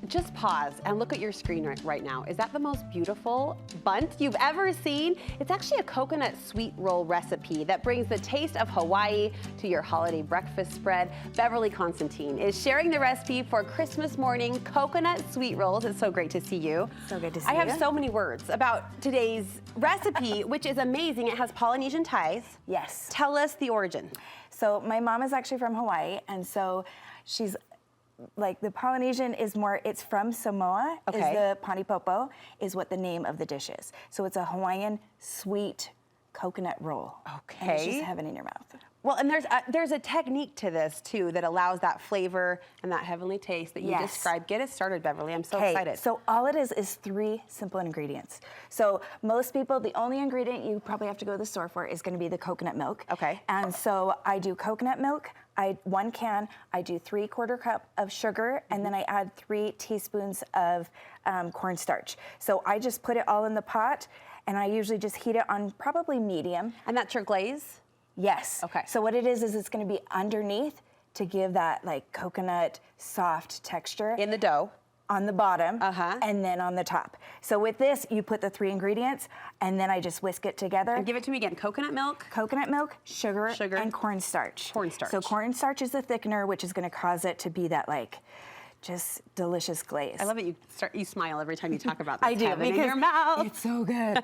Just pause and look at your screen right now. Is that the most beautiful bundt you've ever seen? It's actually a coconut sweet roll recipe that brings the taste of Hawaii to your holiday breakfast spread. Beverly Constantine is sharing the recipe for Christmas morning coconut sweet rolls. It's so great to see you. So good to see you. I have so many words about today's recipe, which is amazing. It has Polynesian ties. Yes. Tell us the origin. So my mom is actually from Hawaii, and so she's like the Polynesian is more, it's from Samoa, Okay. is the Pani Popo, is what the name of the dish is. So it's a Hawaiian sweet coconut roll. Okay. And it's just heaven in your mouth. Well, and there's a technique to this too that allows that flavor and that heavenly taste that you Yes. described. Get us started, Beverly. I'm so Okay, excited. so all it is 3 simple ingredients. So most people, the only ingredient you probably have to go to the store for is gonna be the coconut milk. Okay. And so I do coconut milk, 1 can, I do 3/4 cup of sugar, and then I add 3 teaspoons of cornstarch. So I just put it all in the pot, and I usually just heat it on probably medium. And that's your glaze? Yes. Okay. So what it is it's gonna be underneath to give that like coconut soft texture. In the dough. On the bottom, Uh-huh. and then on the top. So with this, you put the 3 ingredients, and then I just whisk it together. And give it to me again. Coconut milk. Coconut milk, sugar, Sugar. and cornstarch. Cornstarch. So cornstarch is the thickener, which is gonna cause it to be that like, just delicious glaze. I love it. You smile every time you talk about this. I do, Heaven in because your mouth. it's so good.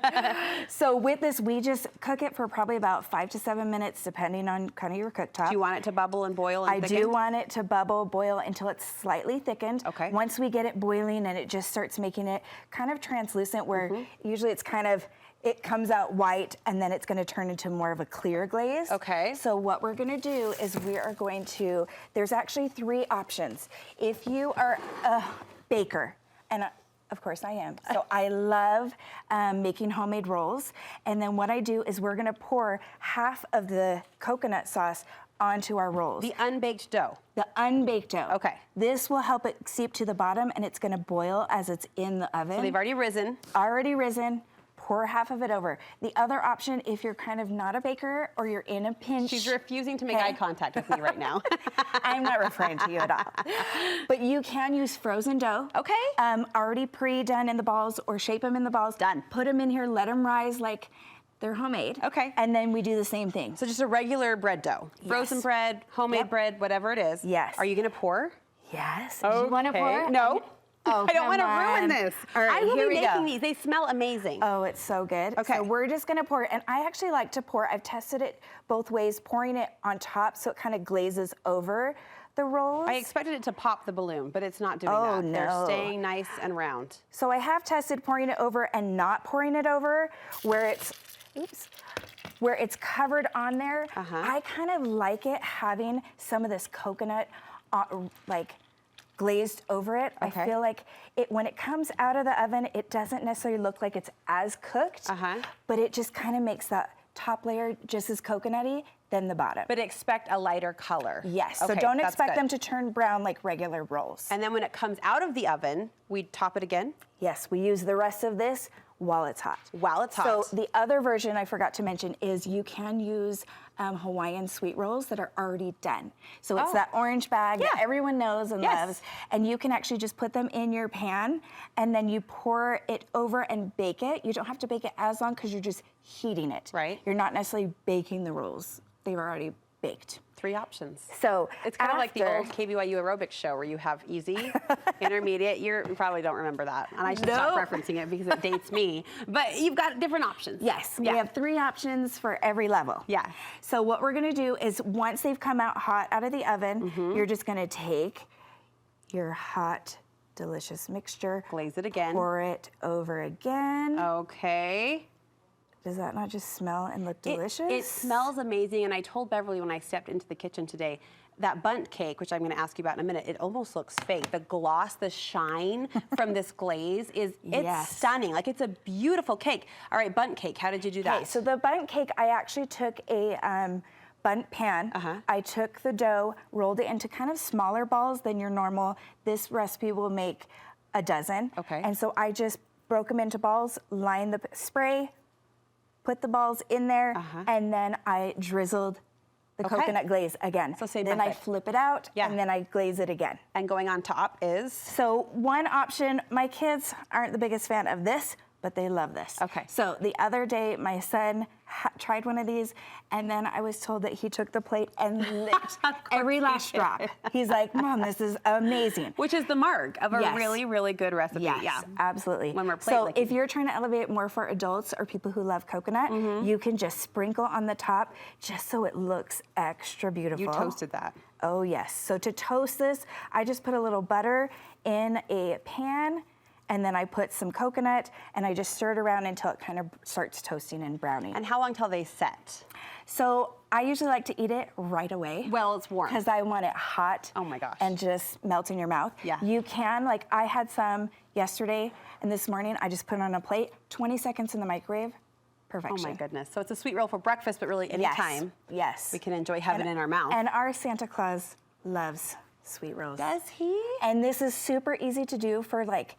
So with this, we just cook it for probably about 5 to 7 minutes, depending on kind of your cooktop. Do you want it to bubble and boil and I thicken? do want it to bubble, boil until it's slightly thickened. Okay. Once we get it boiling and it just starts making it kind of translucent, where usually it's kind of, it comes out white and then it's gonna turn into more of a clear glaze. Okay. So what we're gonna do is we are going to, there's actually 3 options. If you are a baker, and of course I am, so I love making homemade rolls, and then what I do is we're gonna pour half of the coconut sauce onto our rolls. The unbaked dough. The unbaked dough. Okay. This will help it seep to the bottom, and it's gonna boil as it's in the oven. So they've already risen. Already risen. Pour half of it over. The other option, if you're kind of not a baker or you're in a pinch. She's refusing to make eye contact with me right now. I'm not referring to you at all. But you can use frozen dough. Okay. Already pre-done in the balls, or shape them in the balls. Done. Put them in here, let them rise like they're homemade. Okay. And then we do the same thing. So just a regular bread dough. Frozen Yes. bread, homemade Yep. bread, whatever it is. Yes. Are you gonna pour? Yes. Do you want to pour? No. Oh, I don't want to come ruin on. this. All right, I will here be we making go. these. They smell amazing. Oh, it's so good. Okay. So we're just gonna pour it, and I actually like to pour, I've tested it both ways, pouring it on top so it kind of glazes over the rolls. I expected it to pop the balloon, but it's not doing Oh, that. They're no. staying nice and round. So I have tested pouring it over and not pouring it over, where it's, where it's covered on there. I kind of like it having some of this coconut like glazed over it. Okay. I feel like when it comes out of the oven, it doesn't necessarily look like it's as cooked, but it just kind of makes that top layer just as coconutty than the bottom. But expect a lighter color. Yes, so Okay, don't that's expect good. them to turn brown like regular rolls. And then when it comes out of the oven, we top it again? Yes, we use the rest of this while it's hot. While it's hot. So the other version I forgot to mention is you can use Hawaiian sweet rolls that are already done. So it's that orange bag that everyone knows and loves, and you can actually just put them in your pan, and then you pour it over and bake it. You don't have to bake it as long because you're just heating it. Right. You're not necessarily baking the rolls. They've already baked. 3 options. So It's kind of like the old KBYU aerobics show where you have easy, intermediate. You probably don't remember that. And I should stop referencing it because it dates me. But you've got different options. Yes, we have 3 options for every level. Yeah. So what we're gonna do is once they've come out hot out of the oven, you're just gonna take your hot, delicious mixture. Glaze it again. Pour it over again. Okay. Does that not just smell and look delicious? It smells amazing, and I told Beverly when I stepped into the kitchen today, that bundt cake, which I'm going to ask you about in a minute, it almost looks fake. The gloss, the shine from this glaze it's stunning. Like, it's a beautiful cake. All right, bundt cake, how did you do that? Okay, so the bundt cake, I actually took a bundt pan. I took the dough, rolled it into kind of smaller balls than your normal. This recipe will make a dozen. Okay. And so I just broke them into balls, lined the spray, put the balls in there, and then I drizzled the Okay. coconut glaze again. So same then I method. flip it out, Yeah. and then I glaze it again. And going on top is? So one option, my kids aren't the biggest fan of this, but they love this. Okay. So the other day, my son tried one of these, and then I was told that he took the plate and licked every last drop. He's like, Mom, this is amazing. Which is the mark of a Yes. really, really good recipe. Yes, Yeah. absolutely. When we're plate so licking. if you're trying to elevate more for adults or people who love coconut, you can just sprinkle on the top just so it looks extra beautiful. You toasted that. Oh yes. So to toast this, I just put a little butter in a pan, and then I put some coconut, and I just stir it around until it kind of starts toasting and browning. And how long till they set? So I usually like to eat it right away. Well, it's warm. Because I want it hot. Oh my gosh. And just melt in your mouth. Yeah. You can, like I had some yesterday, and this morning I just put it on a plate, 20 seconds in the microwave, Oh perfection. my goodness. So it's a sweet roll for breakfast, but really any time Yes. we can enjoy heaven in our mouth. And our Santa Claus loves sweet rolls. Does he? And this is super easy to do for like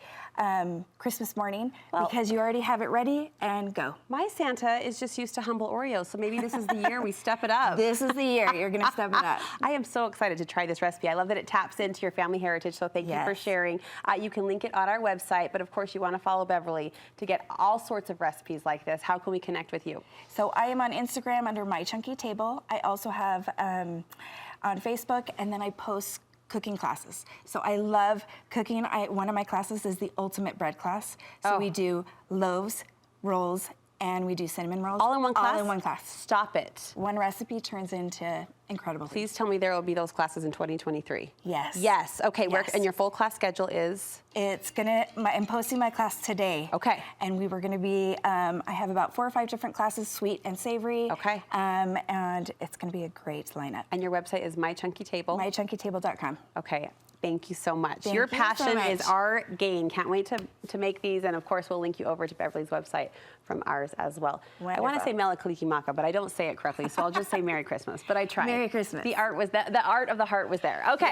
Christmas morning Well- because you already have it ready and go. My Santa is just used to humble Oreos, so maybe this is the year we step it up. This is the year you're gonna step it up. I am so excited to try this recipe. I love that it taps into your family heritage, so thank you for Yes. sharing. You can link it on our website, but of course you want to follow Beverly to get all sorts of recipes like this. How can we connect with you? So I am on Instagram under My Chunky Table. I also have on Facebook, and then I post cooking classes. So I love cooking. One of my classes is the ultimate bread class. So Oh. we do loaves, rolls, and we do cinnamon rolls. All in one class? All in one class. Stop it. One recipe turns into incredible things. Please tell me there will be those classes in 2023. Yes. Yes. Okay. Yes. And your full class schedule is? I'm posting my class today. Okay. And we were gonna be, I have about 4 or 5 different classes, sweet and savory. Okay. And it's gonna be a great lineup. And your website is My Chunky Table. MyChunkyTable.com. Okay. Thank you so much. Thank Your you so passion is much. our gain. Can't wait to make these. And of course, we'll link you over to Beverly's website from ours as well. I want to Wonderful. say Mele Kalikimaka, but I don't say it correctly, so I'll just say Merry Christmas. But I tried. Merry Christmas. The art of the heart was there. Okay.